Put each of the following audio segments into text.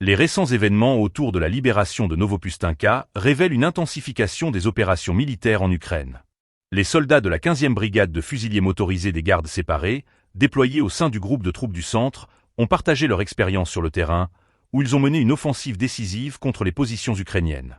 Les récents événements autour de la libération de Novopustinka révèlent une intensification des opérations militaires en Ukraine. Les soldats de la 15e brigade de fusiliers motorisés des gardes séparés, déployés au sein du groupe de troupes du centre, ont partagé leur expérience sur le terrain, où ils ont mené une offensive décisive contre les positions ukrainiennes.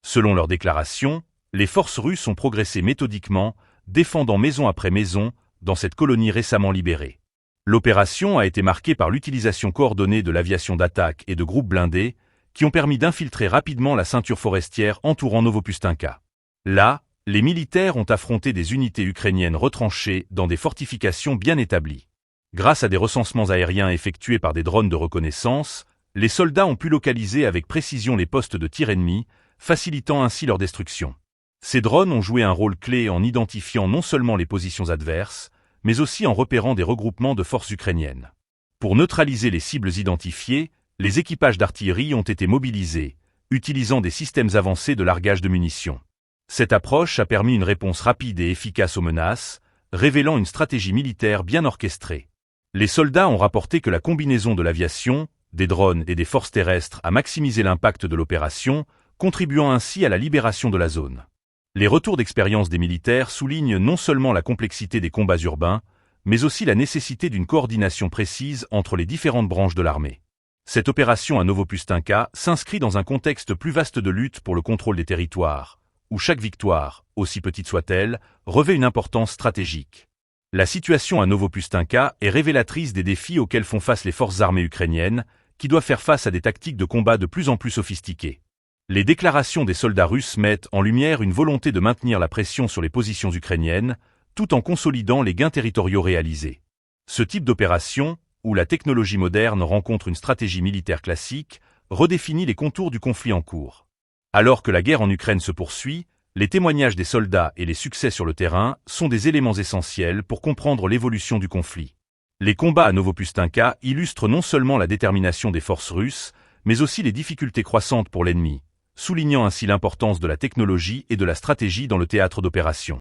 Selon leurs déclarations, les forces russes ont progressé méthodiquement, défendant maison après maison, dans cette colonie récemment libérée. L'opération a été marquée par l'utilisation coordonnée de l'aviation d'attaque et de groupes blindés, qui ont permis d'infiltrer rapidement la ceinture forestière entourant Novopustinka. Là, les militaires ont affronté des unités ukrainiennes retranchées dans des fortifications bien établies. Grâce à des recensements aériens effectués par des drones de reconnaissance, les soldats ont pu localiser avec précision les postes de tir ennemis, facilitant ainsi leur destruction. Ces drones ont joué un rôle clé en identifiant non seulement les positions adverses, mais aussi en repérant des regroupements de forces ukrainiennes. Pour neutraliser les cibles identifiées, les équipages d'artillerie ont été mobilisés, utilisant des systèmes avancés de largage de munitions. Cette approche a permis une réponse rapide et efficace aux menaces, révélant une stratégie militaire bien orchestrée. Les soldats ont rapporté que la combinaison de l'aviation, des drones et des forces terrestres a maximisé l'impact de l'opération, contribuant ainsi à la libération de la zone. Les retours d'expérience des militaires soulignent non seulement la complexité des combats urbains, mais aussi la nécessité d'une coordination précise entre les différentes branches de l'armée. Cette opération à Novopustinka s'inscrit dans un contexte plus vaste de lutte pour le contrôle des territoires, où chaque victoire, aussi petite soit-elle, revêt une importance stratégique. La situation à Novopustinka est révélatrice des défis auxquels font face les forces armées ukrainiennes, qui doivent faire face à des tactiques de combat de plus en plus sophistiquées. Les déclarations des soldats russes mettent en lumière une volonté de maintenir la pression sur les positions ukrainiennes, tout en consolidant les gains territoriaux réalisés. Ce type d'opération, où la technologie moderne rencontre une stratégie militaire classique, redéfinit les contours du conflit en cours. Alors que la guerre en Ukraine se poursuit, les témoignages des soldats et les succès sur le terrain sont des éléments essentiels pour comprendre l'évolution du conflit. Les combats à Novopustinka illustrent non seulement la détermination des forces russes, mais aussi les difficultés croissantes pour l'ennemi, soulignant ainsi l'importance de la technologie et de la stratégie dans le théâtre d'opération.